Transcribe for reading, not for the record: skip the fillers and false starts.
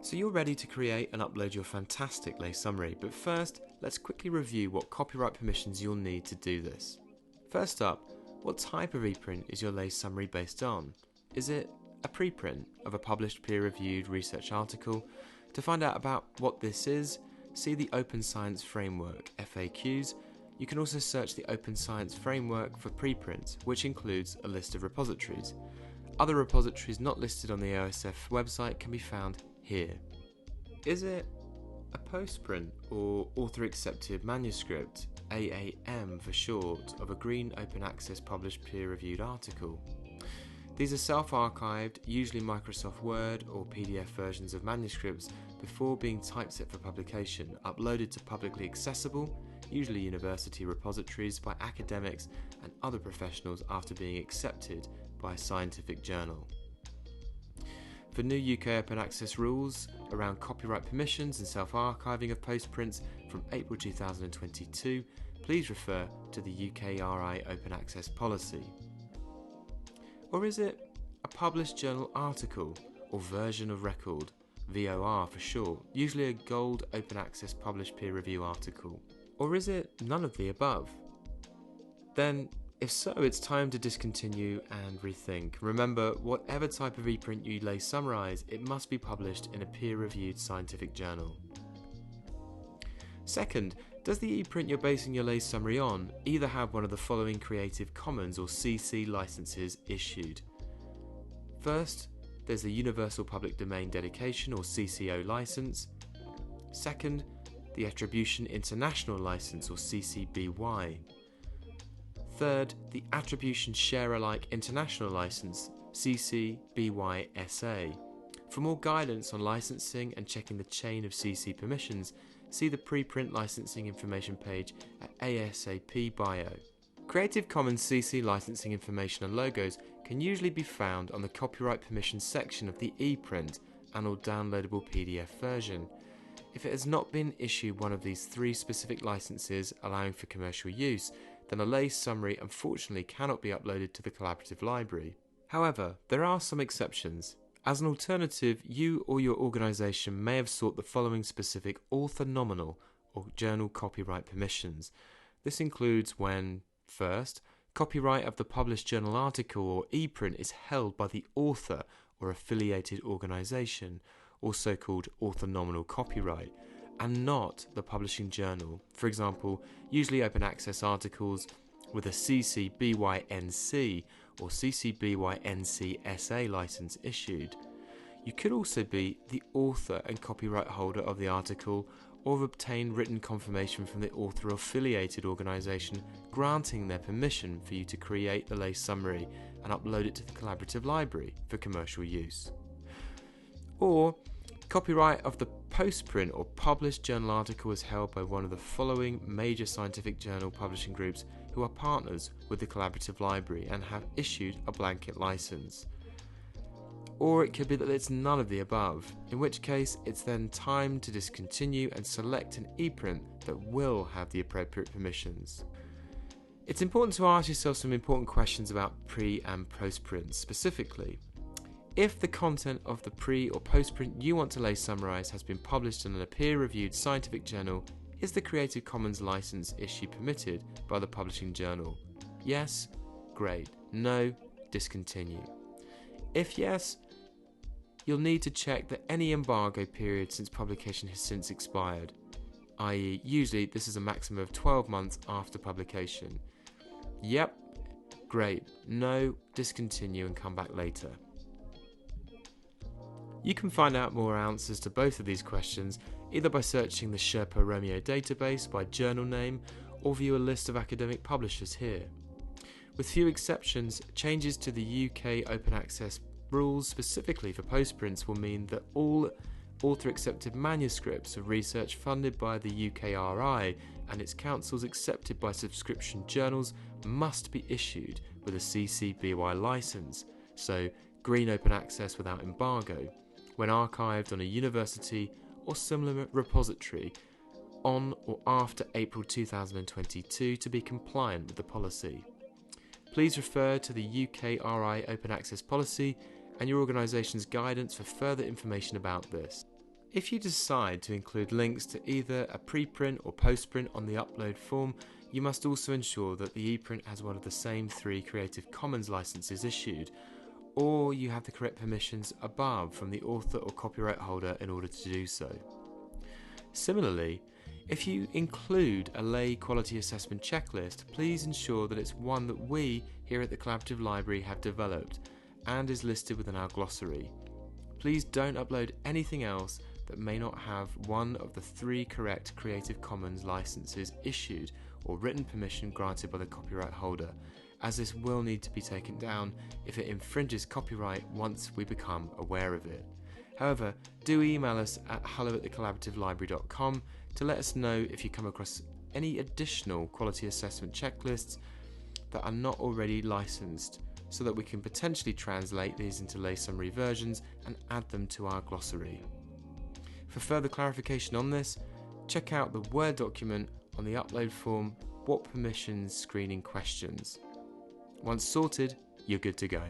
So you're ready to create and upload your fantastic lay summary, but first, let's quickly review what copyright permissions you'll need to do this. First up, what type of reprint is your lay summary based on? Is it a preprint of a published peer-reviewed research article? To find out about what this is, see the Open Science Framework FAQs. You can also search the Open Science Framework for preprints, which includes a list of repositories. Other repositories not listed on the OSF website can be found here. Is it a postprint or author-accepted manuscript, AAM for short, of a green open access published peer-reviewed article? These are self-archived, usually Microsoft Word or PDF versions of manuscripts before being typeset for publication, uploaded to publicly accessible, usually university repositories by academics and other professionals after being accepted by a scientific journal. For new UK open access rules around copyright permissions and self-archiving of postprints from April 2022, please refer to the UKRI Open Access Policy. Or is it a published journal article or version of record, VOR for short, usually a gold open access published peer review article? Or is it none of the above? Then, if so, it's time to discontinue and rethink. Remember, whatever type of reprint you lay summarize, it must be published in a peer-reviewed scientific journal. Second, does the ePrint you're basing your lay summary on either have one of the following Creative Commons or CC licenses issued? First, there's the Universal Public Domain Dedication or CCO license. Second, the Attribution International License or CC BY. Third, the Attribution Share Alike International License, CC BY SA. For more guidance on licensing and checking the chain of CC permissions, see the preprint licensing information page at ASAP Bio. Creative Commons CC licensing information and logos can usually be found on the Copyright Permissions section of the ePrint and or downloadable PDF version. If it has not been issued one of these three specific licenses allowing for commercial use, then a lay summary unfortunately cannot be uploaded to the collaborative library. However, there are some exceptions. As an alternative, you or your organisation may have sought the following specific author nominal or journal copyright permissions. This includes when, first, copyright of the published journal article or ePrint is held by the author or affiliated organisation, also called author nominal copyright, and not the publishing journal. For example, usually open access articles with a CC BY-NC or CC BY-NC SA license issued. You could also be the author and copyright holder of the article or have obtained written confirmation from the author or affiliated organisation granting their permission for you to create the lay summary and upload it to the collaborative library for commercial use. Or copyright of the postprint or published journal article is held by one of the following major scientific journal publishing groups who are partners with the collaborative library and have issued a blanket license. Or it could be that it's none of the above, in which case it's then time to discontinue and select an ePrint that will have the appropriate permissions. It's important to ask yourself some important questions about pre- and postprints. Specifically, if the content of the pre- or postprint you want to lay summarize has been published in a peer-reviewed scientific journal, is the Creative Commons license issue permitted by the publishing journal? Yes? Great. No? Discontinue. If yes, you'll need to check that any embargo period since publication has since expired, i.e. usually this is a maximum of 12 months after publication. Yep. Great. No? Discontinue and come back later. You can find out more answers to both of these questions either by searching the Sherpa Romeo database by journal name or view a list of academic publishers here. With few exceptions, changes to the UK open access rules specifically for postprints will mean that all author-accepted manuscripts of research funded by the UKRI and its councils accepted by subscription journals must be issued with a CC BY license, so green open access without embargo, when archived on a university or similar repository on or after April 2022 to be compliant with the policy. Please refer to the UKRI Open Access Policy and your organisation's guidance for further information about this. If you decide to include links to either a preprint or postprint on the upload form, you must also ensure that the ePrint has one of the same 3 Creative Commons licenses issued, or you have the correct permissions above from the author or copyright holder in order to do so. Similarly, if you include a lay quality assessment checklist, please ensure that it's one that we here at the Collaborative Library have developed and is listed within our glossary. Please don't upload anything else that may not have one of the 3 correct Creative Commons licenses issued or written permission granted by the copyright holder, as this will need to be taken down if it infringes copyright once we become aware of it. However, do email us at hello@thecollaborativelibrary.com to let us know if you come across any additional quality assessment checklists that are not already licensed, so that we can potentially translate these into lay summary versions and add them to our glossary. For further clarification on this, check out the Word document on the upload form, What Permissions Screening Questions. Once sorted, you're good to go.